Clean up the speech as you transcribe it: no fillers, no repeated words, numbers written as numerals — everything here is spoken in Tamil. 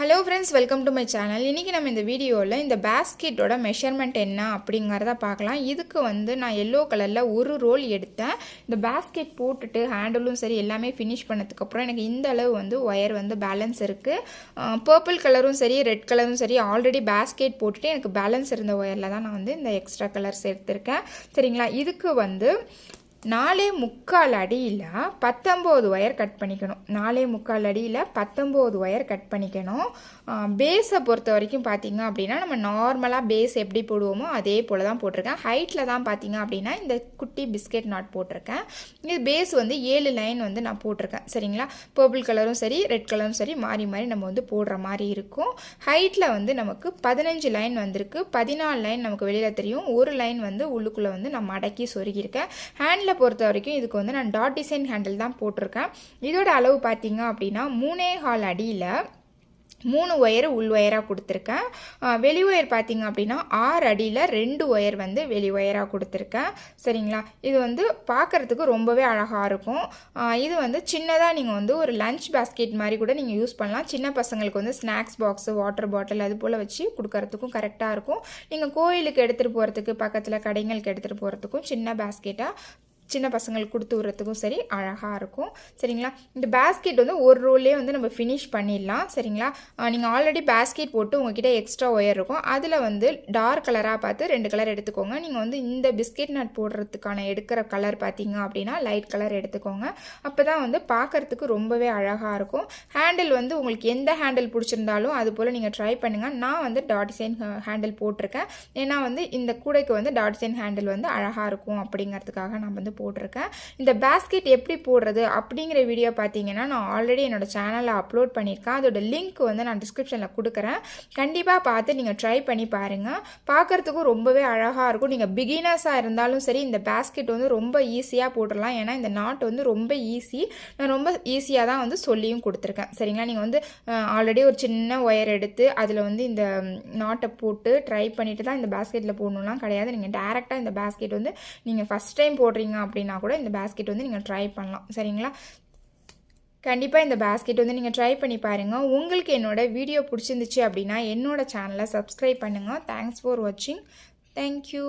Hello friends, welcome to my channel. இன்றைக்கி நம்ம இந்த வீடியோவில் இந்த பேஸ்கெட்டோட மெஷர்மெண்ட் என்ன அப்படிங்கிறத பார்க்கலாம். இதுக்கு நான் எல்லோ கலரில் ஒரு ரோல் எடுத்தேன். இந்த பேஸ்கெட் போட்டுட்டு ஹேண்டிலும் சரி எல்லாமே ஃபினிஷ் பண்ணதுக்கப்புறம் எனக்கு இந்த அளவு ஒயர் பேலன்ஸ் இருக்குது. பர்பிள் கலரும் சரி ரெட் கலரும் சரி ஆல்ரெடி பேஸ்கெட் போட்டுட்டு எனக்கு பேலன்ஸ் இருந்த ஒயரில் தான் நான் இந்த எக்ஸ்ட்ரா கலர்ஸ் எடுத்திருக்கேன். சரிங்களா, இதுக்கு 4.25 அடியில் 19 ஒயர் கட் பண்ணிக்கணும். 4.25 அடியில் 19 ஒயர் கட் பண்ணிக்கணும். பேஸை பொறுத்த வரைக்கும் பார்த்தீங்க அப்படின்னா நம்ம நார்மலாக பேஸ் எப்படி போடுவோமோ அதே போல் தான் போட்டிருக்கேன். ஹைட்டில் தான் பார்த்தீங்க அப்படின்னா இந்த குட்டி பிஸ்கெட் நாட் போட்டிருக்கேன். இது பேஸ் 7 லைன் நான் போட்டிருக்கேன். சரிங்களா, பர்பிள் கலரும் சரி ரெட் கலரும் சரி மாறி மாறி நம்ம போடுற மாதிரி இருக்கும். ஹைட்டில் நமக்கு 15 லைன் வந்திருக்கு. 14 லைன் நமக்கு வெளியில் தெரியும். ஒரு லைன் உள்ளுக்குள்ளே நான் மடக்கி சொருகியிருக்கேன். ஹேண்டில் பொறுத்த வரைக்கும் இதுக்கு நான் டாட் டிசைன் ஹேண்டில் தான் போட்டிருக்கேன். இதோட அளவு பார்த்தீங்க அப்படின்னா 3.25 அடியில் 3 ஒயர் உள் ஒயராக கொடுத்துருக்கேன். வெளி ஒயர் பார்த்தீங்க அப்படின்னா 6 அடியில் 2 ஒயர் வெளி ஒயராக கொடுத்துருக்கேன். சரிங்களா, இது பார்க்குறதுக்கு ரொம்பவே அழகாக இருக்கும். இது சின்னதாக நீங்கள் ஒரு லஞ்ச் பேஸ்கெட் மாதிரி கூட நீங்கள் யூஸ் பண்ணலாம். சின்ன பசங்களுக்கு ஸ்நாக்ஸ் பாக்ஸு வாட்டர் பாட்டில் அது போல் வச்சு கொடுக்கறதுக்கும் கரெக்டாக இருக்கும். நீங்கள் கோயிலுக்கு எடுத்துகிட்டு போகிறதுக்கு பக்கத்தில் கடைங்களுக்கு எடுத்துகிட்டு போகிறதுக்கும் சின்ன பேஸ்கெட்டாக சின்ன பசங்களுக்கு கொடுத்து விடுறதுக்கும் சரி அழகாக இருக்கும். சரிங்களா, இந்த பேஸ்கெட் ஒரு ரோல்லே நம்ம ஃபினிஷ் பண்ணிடலாம். சரிங்களா, நீங்கள் ஆல்ரெடி பேஸ்கெட் போட்டு உங்ககிட்ட எக்ஸ்ட்ரா ஒயர் இருக்கும். அதில் டார்க் கலராக பார்த்து 2 கலர் எடுத்துக்கோங்க. நீங்கள் இந்த பிஸ்கெட் நட் போடுறதுக்கான எடுக்கிற கலர் பார்த்தீங்க அப்படின்னா லைட் கலர் எடுத்துக்கோங்க. அப்போ தான் பார்க்குறதுக்கு ரொம்பவே அழகாக இருக்கும். ஹேண்டில் உங்களுக்கு எந்த ஹேண்டில் பிடிச்சிருந்தாலும் அது போல் நீங்கள் ட்ரை பண்ணுங்கள். நான் டாட் டிசைன் ஹேண்டில் போட்டிருக்கேன். ஏன்னா இந்த கூடைக்கு டாட் டிசைன் ஹேண்டில் அழகாக இருக்கும் அப்படிங்கிறதுக்காக நான் போட்டிருக்கேன். இந்த பேஸ்கெட் எப்படி போடுறது அப்படிங்கிற வீடியோ பார்த்தீங்கன்னா நான் ஆல்ரெடி என்னோட சேனலில் அப்லோட் பண்ணியிருக்கேன். அதோட லிங்க் நான் டிஸ்கிரிப்ஷனில் கொடுக்குறேன். கண்டிப்பாக பார்த்து நீங்கள் ட்ரை பண்ணி பாருங்கள். பார்க்குறதுக்கும் ரொம்பவே அழகாக இருக்கும். நீங்கள் பிகினர்ஸாக இருந்தாலும் சரி இந்த பேஸ்கெட் ரொம்ப ஈஸியாக போட்டுடலாம். ஏன்னா இந்த நாட் ரொம்ப ஈஸி. நான் ரொம்ப ஈஸியாக தான் சொல்லியும் கொடுத்துருக்கேன். சரிங்களா, நீங்கள் ஆல்ரெடி ஒரு சின்ன ஒயர் எடுத்து அதில் இந்த நாட்டை போட்டு ட்ரை பண்ணிட்டு தான் இந்த பேஸ்கெட்டில் போடணும்லாம் கிடையாது. நீங்கள் டேரெக்டாக இந்த பேஸ்கெட் நீங்கள் ஃபஸ்ட் டைம் போடுறீங்க அப்படின்னா கூட இந்த பேஸ்கெட் நீங்கள் ட்ரை பண்ணலாம். சரிங்களா, கண்டிப்பாக இந்த பேஸ்கெட் நீங்கள் ட்ரை பண்ணி பாருங்கள். உங்களுக்கு என்னோட வீடியோ பிடிச்சிருந்துச்சு அப்படின்னா என்னோட சேனலை சப்ஸ்கிரைப் பண்ணுங்கள். தேங்க்ஸ் ஃபார் வாட்சிங். தேங்க்யூ.